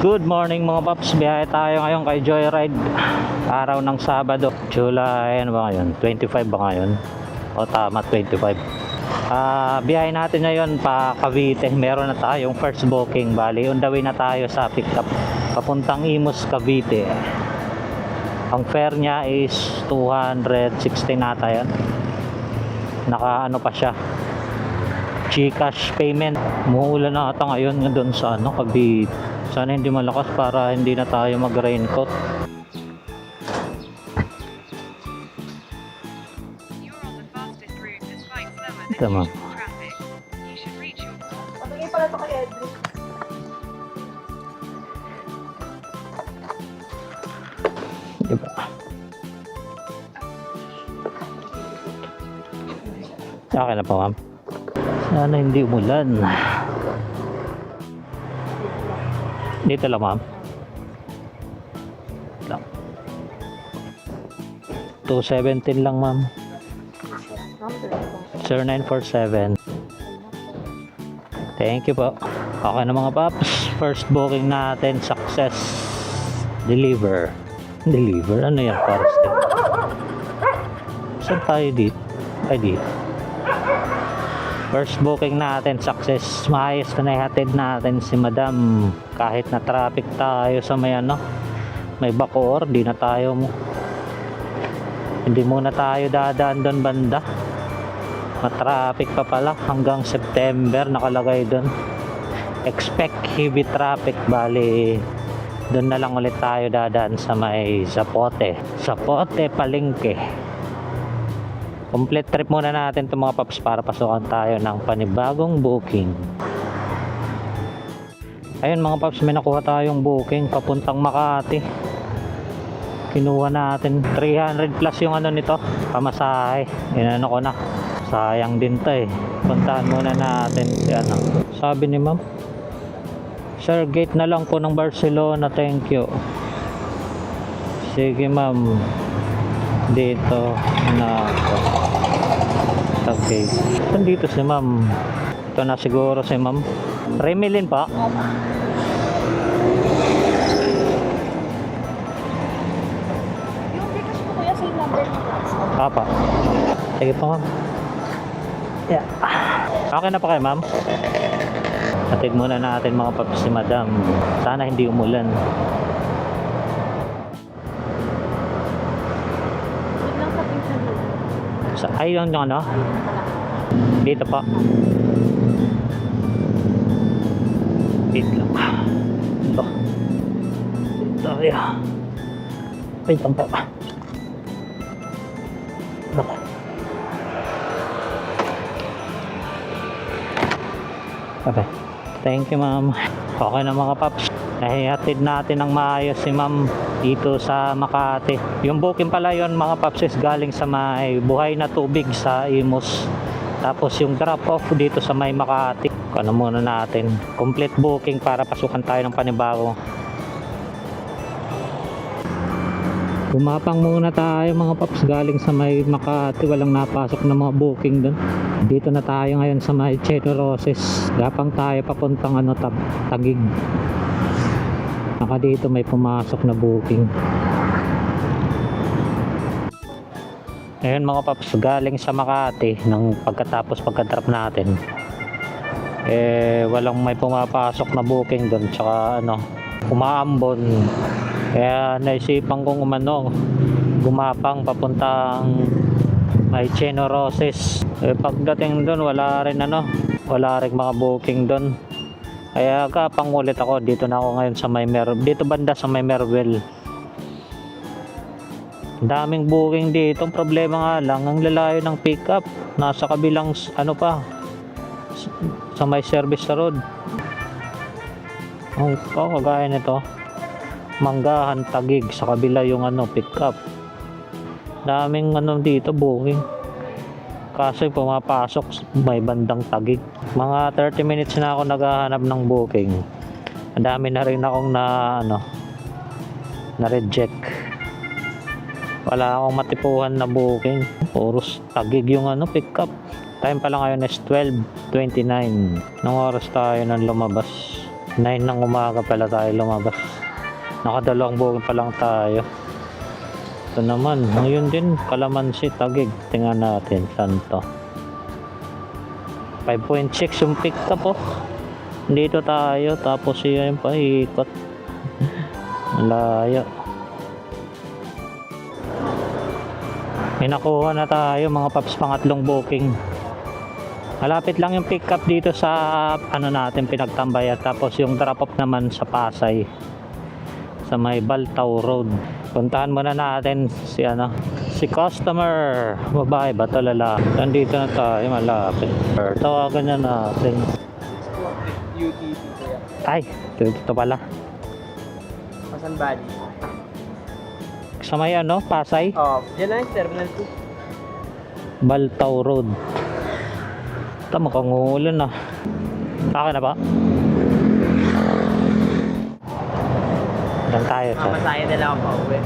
Good morning mga paps, biyahe tayo ngayon kay Joyride. Araw ng Sabado, July, ano ba ngayon? 25 ba ngayon? O tama, 25. Biyahe natin ngayon pa Cavite. Meron na tayong first booking. Bali, on the way na tayo sa pick up papuntang Imus, Cavite. Ang fare niya is 260 nata yan. Naka ano pa siya, GCash payment. Muulan na ata ngayon doon sa ano, Cavite. Sana hindi malakas para hindi na tayo mag raincoat. Tama. Pagiging pala ito kay Edric. Diba? Okay na po, ma'am. Sana hindi umulan. Dito lang, ma'am. Lang. 217 lang, ma'am. 0947. Thank you po. Okay na mga paps. First booking natin, success. Deliver. Ano yan? Forest. Saan tayo dito? Ay, dito. First booking natin, success. Maayos na ihatid natin si madam. Kahit na traffic tayo sa may ano, may Bacoor, hindi muna tayo dadaan doon banda. Matraffic pa pala hanggang September nakalagay doon. Expect heavy traffic. Bali, doon na lang ulit tayo dadaan sa may Zapote Palengke. Complete trip muna natin itong mga paps para pasukan tayo ng panibagong booking. Ayun mga paps, may nakuha tayong booking papuntang Makati. Kinuha natin 300 plus yung ano nito, pamasahe. Inano ko na, sayang din to eh. Puntahan muna natin si ano. Sabi ni ma'am, sir, gate na lang po ng Barcelona, thank you. Sige ma'am, dito na ako. Okay, dito si ma'am. Ito na siguro si ma'am. Remelin pa. Yung Gcash po kuya, same number ng class. Papa. Sige po ma'am. Yeah. Okay na pa kayo ma'am? Atid muna natin mga paps si madam. Sana hindi umulan. Yun lang sa pink na dito. Ay yung ano? Dito pa. Dito lang. Ito. Dito ya. Wait lang po. Baka. Okay. Thank you ma'am. Okay na mga paps. Nahihatid natin ng maayos si ma'am dito sa Makati. Yung booking pala yon mga paps is galing sa may buhay na tubig sa Imus. Tapos yung drop off dito sa may Makati. Ano muna natin. Complete booking para pasukan tayo ng panibago. Gumapang muna tayo mga paps galing sa may Makati. Walang napasok na mga booking doon. Dito na tayo ngayon sa may Chino Roses. Gapang tayo papuntang ano, Taguig. Naka dito may pumasok na booking. Ayun mga paps, galing sa Makati nang pagka-drop natin. Walang may pumapasok na booking doon, tsaka ano, umaambon. Kaya naisipan kong gumapang papuntang may Chino Roses. Pagdating doon wala rin mga booking doon. Kaya pangulit ako. Dito na ako ngayon sa may dito banda sa may Merwell. Daming booking dito. Ang problema nga lang, ang lalayo ng pickup. Nasa kabilang ano pa, sa may service road. Kagaya nito, Manggahan, Taguig, sa kabila yung ano, pickup. Daming dito booking. Kaso pumapasok may bandang Taguig. Mga 30 minutes na ako naghahanap ng booking. Ang dami na rin akong na reject. Wala akong matipuhan na booking. Puros Taguig yung pickup. Time pa lang ngayon is 12:29. Nung oras tayo nang lumabas. 9 ng umaga pala tayo lumabas. Nakadalawang booking pa lang tayo. Ito naman, ngayon din, Kalamansi, Taguig. Tingnan natin, saan to? 5.6 yung pick up oh. Dito tayo, tapos siya yung paikot. Layo. May nakuha na tayo mga paps, pangatlong booking. Malapit lang yung pick up dito sa ano natin pinagtambayan, tapos yung drop off naman sa Pasay sa may Baltaw Road. Puntahan muna natin si customer, babae ba to lalaki. Nandito na tayo malapit. Tawagan na natin. UTC kuya. Ay, ito pala Pasan Bali. sa may Pasay Diyan lang yung Terminal 2. Baltaw Road. Ito makangulan na. Akin na ba? Diyan tayo sir. Masaya na lang ako pa uwi.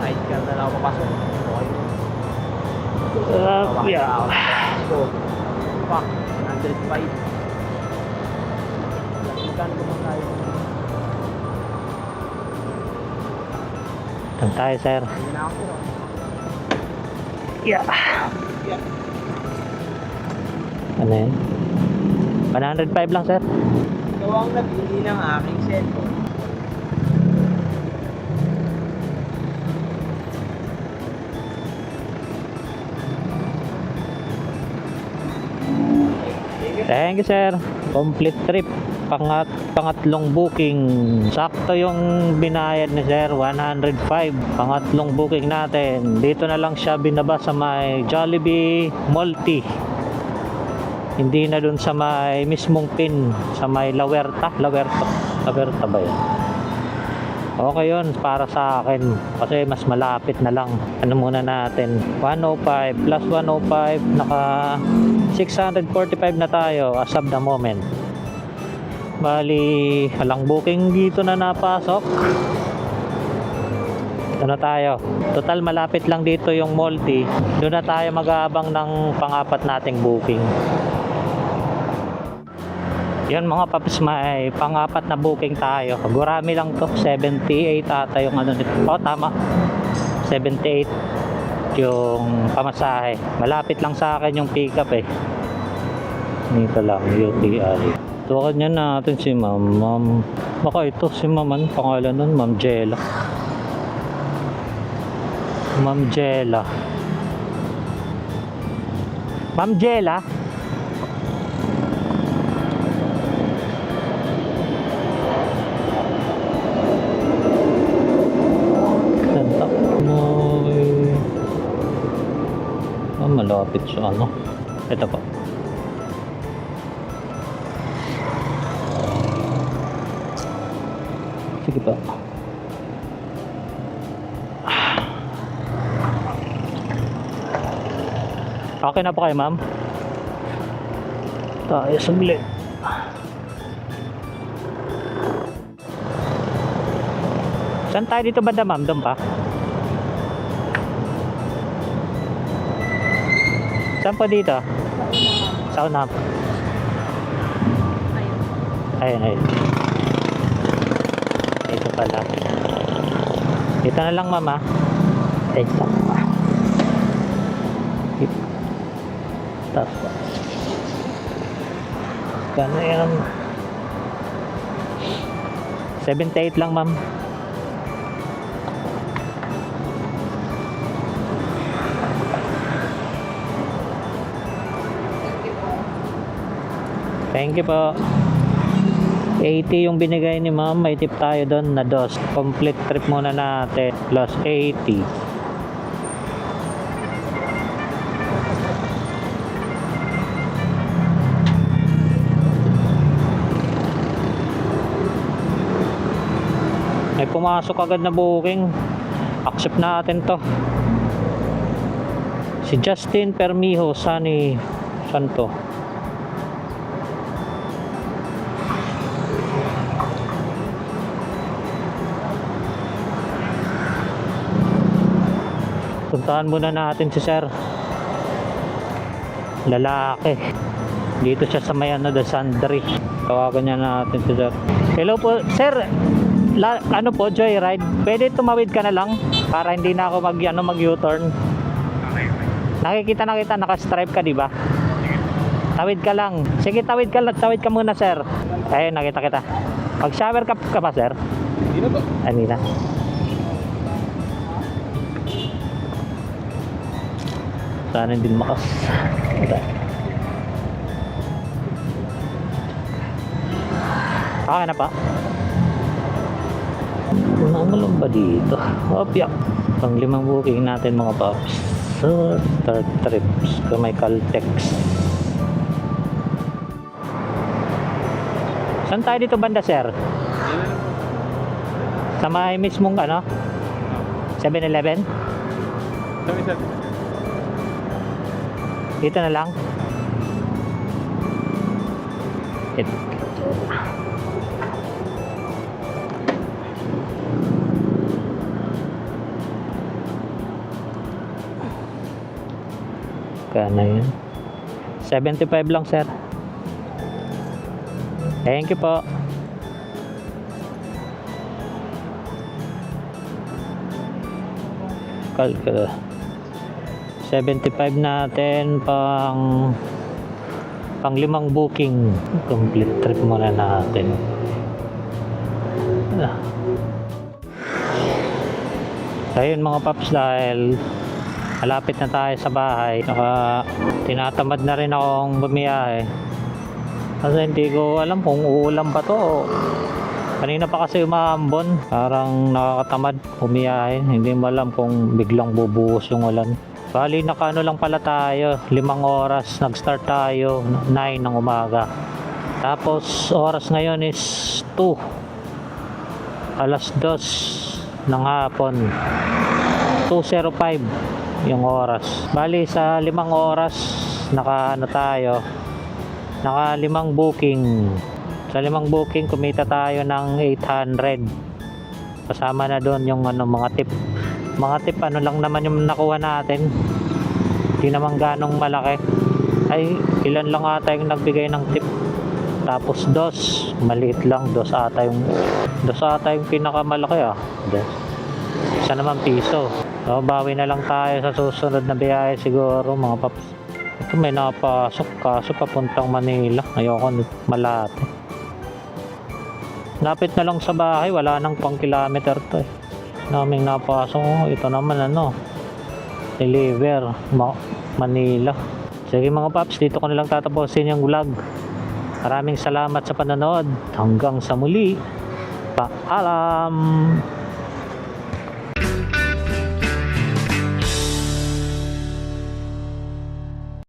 Sidecar na lang ako papasok. Okay. Yeah. So, fuck. 105. Magkano ba tayo? Diyan tayo sir. Hindi na ako sir. Yeah. Ano yun? 105 lang sir. Ikaw ang nabili ng aking cellphone. Thank you sir. Complete trip. Pangatlong booking. Sakto yung binayad ni sir, 105. Pangatlong booking natin. Dito na lang siya binaba sa may Jollibee Multi. Hindi na dun sa may mismong pin, sa may Lawerta ba yan? Okay yun para sa akin kasi mas malapit na lang. Ano muna natin, 105 plus 105, naka 645 na tayo as of the moment. Bali walang booking dito na napasok. Ano tayo, total malapit lang dito yung Multi. Doon na tayo mag-aabang ng pang-apat nating booking. Yan mga paps, may pang-apat na booking tayo. Gurami lang to, 78 ata yung nito. Tama, 78 yung pamasahe. Malapit lang sa akin yung pick up eh. Dito lang, UTI. Tuwakan niya natin si ma'am. Baka ito si ma'am, pangalan nun, Ma'am Jella. Ma'am Jella. Ma'am Jella? Ganda. Malapit sa ano. Ito po. Sige pa. Okay na po kayo ma'am? Tayo saglit. Saan tayo dito banda ma'am? Doon pa? Saan po dito? Sa unap? Ayun. Ito pala. Dito na lang ma'am ha. Ay, sakpa. Tapos kano yan? 78 lang ma'am. Thank you po. 80 yung binigay ni ma'am, may tip tayo doon na dos. Complete trip muna natin plus 80. May pumasok agad na booking. Accept natin to. Si Justin Permijo, Sunny Santo. Puntahan muna natin si sir. Lalaki. Dito siya sa may ano, the Sandri. Tawagan niya natin si sir. Hello po, sir. Ano po, Joyride? Pwede tumawid ka na lang para hindi na ako mag U-turn. Nakikita na kita, naka-stripe ka, di ba? Tawid ka lang. Sige, tawid ka muna, sir. Ayun, nakita kita. Mag-shower ka ba, sir? Hindi na ba? Hindi na. Sana hindi makas. Okay na pa. Namalong ba dito? Opya. Pang 5 booking natin mga paps. So, third trips. Kung may Caltex. Saan tayo dito banda, sir? Sa may mismong ano? 7-Eleven? Dito na lang. Ito. Kana yun? 75 lang, sir. Thank you po. Kalkala. 75 natin pang 5 booking. Complete trip muna natin. Ayun mga paps, dahil malapit na tayo sa bahay, tinatamad na rin akong bumiyahe kasi hindi ko alam kung uulan pa to. Kanina pa kasi umaambon, parang nakakatamad bumiyahe, hindi mo alam kung biglang bubuhos yung ulan. Bali nakaano lang pala tayo, 5 oras, nag-start tayo 9 ng umaga, tapos oras ngayon is 2, alas 2 ng hapon, 2:05 yung oras. Bali sa 5 oras naka 5 booking. Sa 5 booking kumita tayo ng 800. Kasama na doon yung mga tip. Mga tip ano lang naman yung nakuha natin. Hindi naman ganong malaki. Ay ilan lang ata yung nagbigay ng tip. Tapos maliit lang, dos ata yung pinakamalaki Isa naman piso. So, bawi na lang tayo sa susunod na biyahe siguro mga paps. Ito may napasok kaso papuntang Manila. Ayoko malate. Lapit na lang sa bahay, wala nang pang kilometer to eh. Naming napasok. Ito naman deliver Manila. Sige mga paps, dito ko na lang tatapusin yung vlog. Maraming salamat sa panonood. Hanggang sa muli. Paalam.